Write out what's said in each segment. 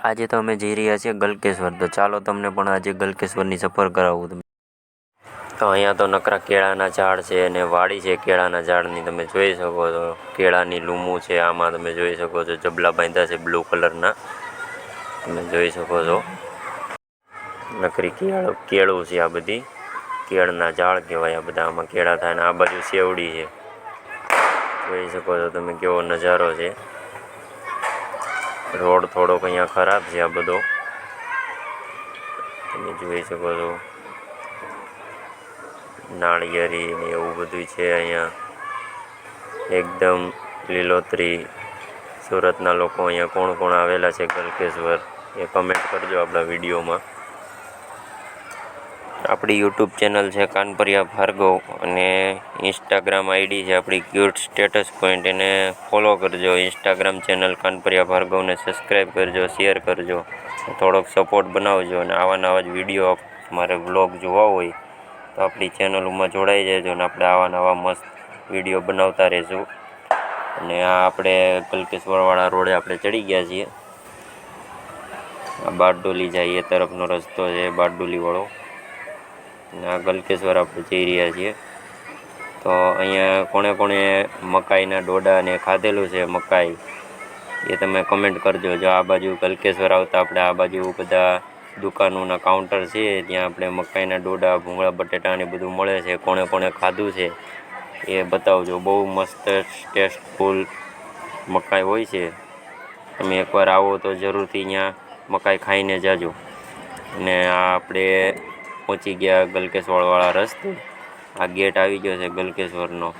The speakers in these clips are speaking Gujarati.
આજે તો અમે જઈ રહ્યા છીએ ગલકેશ્વર, તો ચાલો તમને પણ આજે ગલકેશ્વરની સફર કરાવું. તો અહીંયા તો નકરા કેળાના ઝાડ છે અને વાડી છે કેળાના ઝાડની, તમે જોઈ શકો છો. કેળાની લૂમું છે, આમાં તમે જોઈ શકો છો જબલા બાંધ્યા છે બ્લુ કલરના, તમે જોઈ શકો છો. નકરી કેળું છે, આ બધી કેળના ઝાડ કહેવાય. આ બધા આમાં કેળા થાય. અને આ બાજુ શેવડી છે, જોઈ શકો છો તમે કેવો નજારો છે. રોડ થોડોક અહીંયા ખરાબ છે, આ બધો તમે જોઈ શકો છો. નાળિયેરી ને એવું બધું છે અહીંયા, એકદમ લીલોતરી. સુરતના લોકો અહીંયા કોણ કોણ આવેલા છે ગલકેશ્વર એ કમેન્ટ કરજો આપણા વિડીયોમાં. આપણી યુટ્યુબ ચેનલ છે કાનપરિયા ભાર્ગવ, અને ઇન્સ્ટાગ્રામ આઈડી છે આપણી ક્યુટ સ્ટેટસ પોઈન્ટ, એને ફોલો કરજો. ઇન્સ્ટાગ્રામ ચેનલ કાનપરિયા ભાર્ગવને સબસ્ક્રાઈબ કરજો, શેર કરજો, થોડોક સપોર્ટ બનાવજો. અને આવા નવા જ વિડીયો મારે વ્લોગ જોવા હોય તો આપણી ચેનલોમાં જોડાઈ જજો, અને આપણે આવા નવા મસ્ત વિડીયો બનાવતા રહીશું. અને આ આપણે ગલકેશ્વરવાળા રોડે આપણે ચડી ગયા છીએ. આ બારડોલી જાય એ તરફનો રસ્તો છે, બારડોલીવાળો. અને આ ગલકેશ્વર આપણે જઈ રહ્યા છીએ. તો અહીંયા કોણે કોણે મકાઈના ડોડા ને ખાધેલું છે મકાઈ, એ તમે કમેન્ટ કરજો. જો આ બાજુ ગલકેશ્વર આવતા આપણે આ બાજુ બધા દુકાનોના કાઉન્ટર છે, ત્યાં આપણે મકાઈના ડોડા, ભૂંગળા બટેટા ને બધું મળે છે. કોણે કોણે ખાધું છે એ બતાવજો. બહુ મસ્ત ટેસ્ટફુલ મકાઈ હોય છે. તમે એકવાર આવો તો જરૂરથી અહીંયા મકાઈ ખાઈને જાજો. અને આ આપણે પહોંચી ગયા ગલકેશ્વરવાળા રસ્તે. આ ગેટ આવી ગયો છે ગલકેશ્વરનો.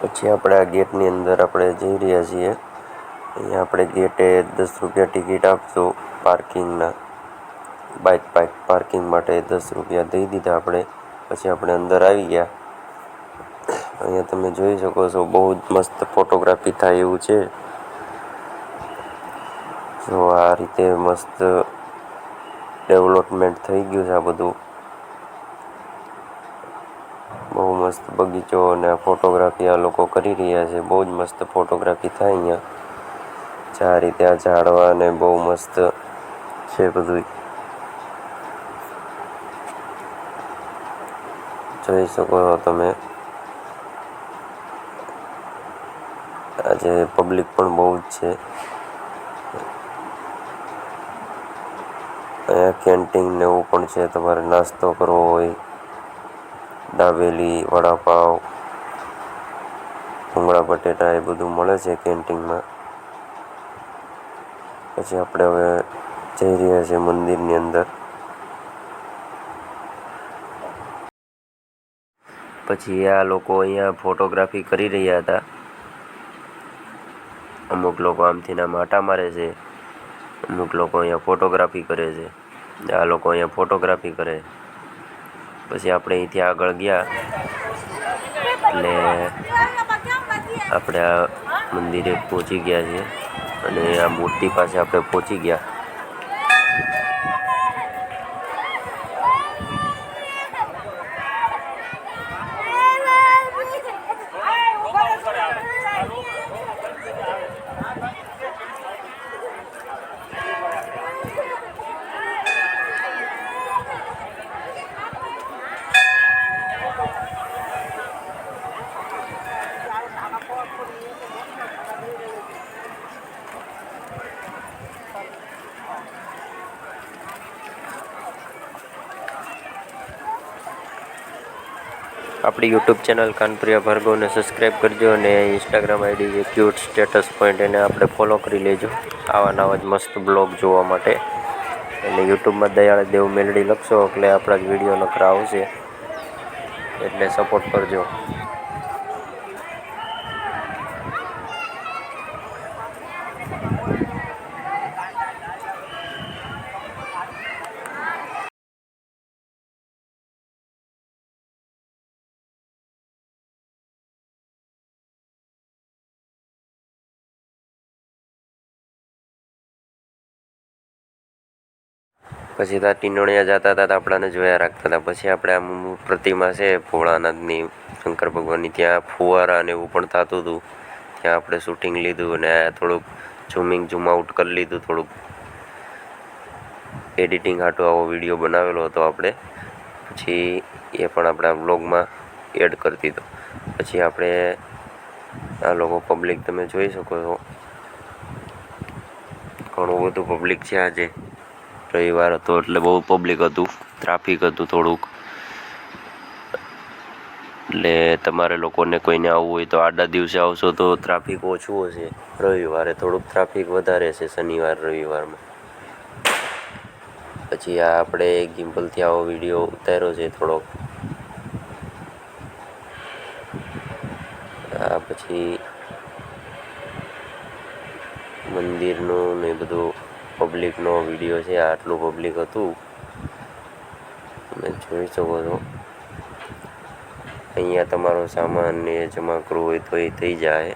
પછી આપણે આ ગેટની અંદર આપણે જઈ રહ્યા છીએ. અહીંયા આપણે ગેટે 10 રૂપિયા ટિકિટ આપશું પાર્કિંગના. બાઇક પાર્કિંગ માટે 10 રૂપિયા દઈ દીધા આપણે. પછી આપણે અંદર આવી ગયા. અહીંયા તમે જોઈ શકો છો બહુ જ મસ્ત ફોટોગ્રાફી થાય એવું છે. જો આ રીતે મસ્ત ડેવલપમેન્ટ થઈ ગયું છે આ બધું. બહુ મસ્ત બગીચો અને ફોટોગ્રાફી આ લોકો કરી રહ્યા છે. બહુ જ મસ્ત ફોટોગ્રાફી થાય અહીંયા. આ રીતે આ ઝાડવા ને બહુ મસ્ત છે બધું, જોઈ શકો છો તમે. આજે પબ્લિક પણ બહુ જ છે. અહીંયા કેન્ટીન ને એવું પણ છે. તમારે નાસ્તો કરવો હોય, દાબેલી, વડાપાવ, ભૂંગળા બટેટા એ બધું મળે છે કેન્ટીનમાં. પછી આપણે હવે જઈ રહ્યા છીએ મંદિરની અંદર. પછી આ લોકો અહીંયા ફોટોગ્રાફી કરી રહ્યા હતા. અમુક લોકો આમથી આમ આટા મારે છે, અમુક લોકો અહીંયા ફોટોગ્રાફી કરે છે. આ લોકો અહીંયા ફોટોગ્રાફી કરે. પછી આપણે અહીંથી આગળ ગયા એટલે આપણે આ મંદિરે પહોંચી ગયા છીએ. અને આ મૂર્તિ પાસે આપણે પહોંચી ગયા. આપણી યુટ્યુબ ચેનલ કાનપરિયા ભાર્ગવને સબસ્ક્રાઈબ કરજો, અને ઇન્સ્ટાગ્રામ આઈડી છે ક્યુટ સ્ટેટસ પોઈન્ટ, એને આપણે ફોલો કરી લેજો આવા નવા જ મસ્ત બ્લોગ જોવા માટે. અને યુટ્યુબમાં દયાળ દેવ મેલડી લખશો એટલે આપણા જ વિડીયો નકરા આવશે, એટલે સપોર્ટ કરજો. પછી ત્યાં ટીનોળિયા જતા હતા, આપણાને જોયા રાખતા હતા. પછી આપણે આમ પ્રતિમા છે ભોળાનાથની, શંકર ભગવાનની, ત્યાં ફુવારા ને એવું પણ થતું હતું. ત્યાં આપણે શૂટિંગ લીધું. અને થોડુંક ઝૂમિંગ ઝૂમ આઉટ કરી લીધું, થોડુંક એડિટિંગ હાટો આવો વિડીયો બનાવેલો હતો આપણે, પછી એ પણ આપણે આ બ્લોગમાં એડ કરી દીધો. પછી આપણે આ લોકો પબ્લિક તમે જોઈ શકો છો, ઘણું બધું પબ્લિક છે. આજે રવિવાર હતો એટલે બહુ પબ્લિક હતું, ટ્રાફિક હતું થોડુંક. એટલે તમારે લોકોને કોઈને આવવું હોય તો આડા દિવસે આવશો તો ટ્રાફિક ઓછું હશે, રવિવારે થોડુંક ટ્રાફિક વધારે છે, શનિવાર રવિવારમાં. પછી આ આપણે ગિમ્પલથી આવો વિડીયો ઉતાર્યો છે થોડોક. આ પછી મંદિરનું ને બધું પબ્લિકનો વિડીયો છે. આટલું પબ્લિક હતું તમે જોઈ શકો છો. અહીંયા તમારો સામાન ને જમા કરવું હોય તો એ થઈ જાય.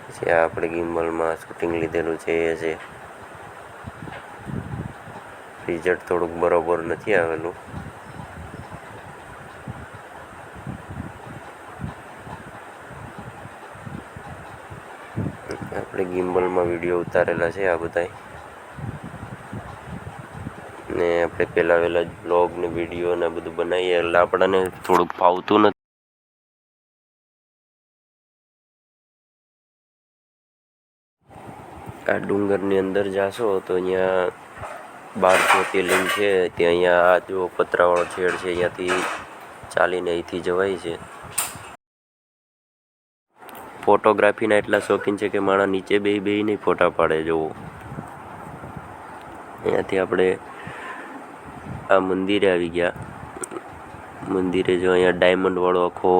પછી આ આપણે ગિમ્બલમાં શૂટિંગ લીધેલું છે એ છે. રિઝલ્ટ થોડુંક બરોબર નથી આવેલું. આપણે ગિમ્બલમાં વિડીયો ઉતારેલા છે આ બધા, ને આપણે પહેલાં વહેલા જ બ્લોગ ને વિડીયો ને બધું બનાવીએ એટલે આપણને થોડુંક ફાવતું નથી. આ ડુંગરની અંદર જાશો તો અહીંયા 12 જ્યોતિર્લિંગ છે. ત્યાં અહીંયા આ જો પતરાવાળો છેડ છે, અહીંયાથી ચાલીને અહીંથી જવાય છે. ફોટોગ્રાફીના એટલા શોખીન છે કે માણસ નીચે બેહી ફોટા પાડે. જુઓ, અહીંયાથી આપણે આ મંદિરે આવી ગયા. મંદિરે જો અહીંયા ડાયમંડ વાળો આખો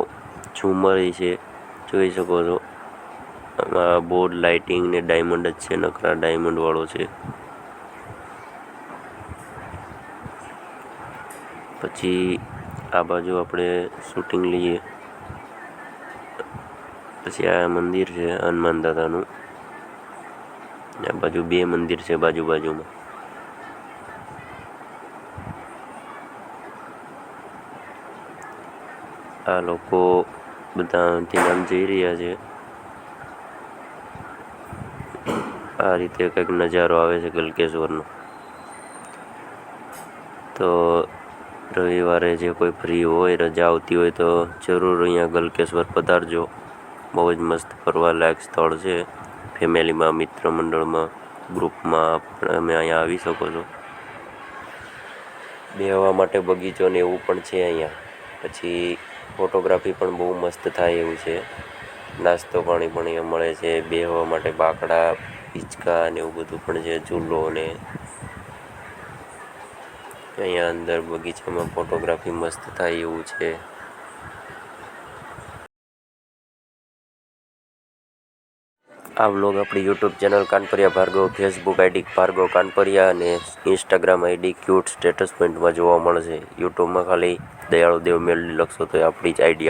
ઝુમર છે, જોઈ શકો છો. આમાં બોર્ડ લાઇટિંગ ને ડાયમંડ જ છે, નકરા ડાયમંડ વાળો છે. પછી આ બાજુ આપણે શૂટિંગ લઈએ. પછી આ મંદિર છે હનુમાન દાદાનું. આ બાજુ 2 મંદિર છે બાજુમાં. આ લોકો બધા ત્યાં જઈ રહ્યા છે. આ રીતે કંઈક નજારો આવે છે ગલકેશ્વરનો. તો રવિવારે જે કોઈ ફ્રી હોય, રજા આવતી હોય તો જરૂર અહીંયા ગલકેશ્વર પધારજો. બહુ જ મસ્ત ફરવા લાયક સ્થળ છે. ફેમિલીમાં, મિત્ર મંડળમાં, ગ્રુપમાં તમે અહીંયા આવી શકો છો. બેહવા માટે બગીચો ને એવું પણ છે અહીંયા. પછી ફોટોગ્રાફી પણ બહુ મસ્ત થાય એવું છે. નાસ્તો પાણી પણ અહીંયા મળે છે. બેહવા માટે બાકડા, હિંચકા ને એવું બધું પણ છે, ઝૂલો ને. અહીંયા અંદર બગીચામાં ફોટોગ્રાફી મસ્ત થાય એવું છે. આ વ્લોગ આપણી YouTube channel Kanpariya Bhargav, Facebook ID Bhargav Kanpariya અને ઇન્સ્ટાગ્રામ આઈડી ક્યુટ સ્ટેટસ પોઈન્ટમાં જોવા મળશે. યુટ્યુબમાં ખાલી દયાળુ દેવ મેલડી લખશો તો આપણી જ આઈડી આવશે.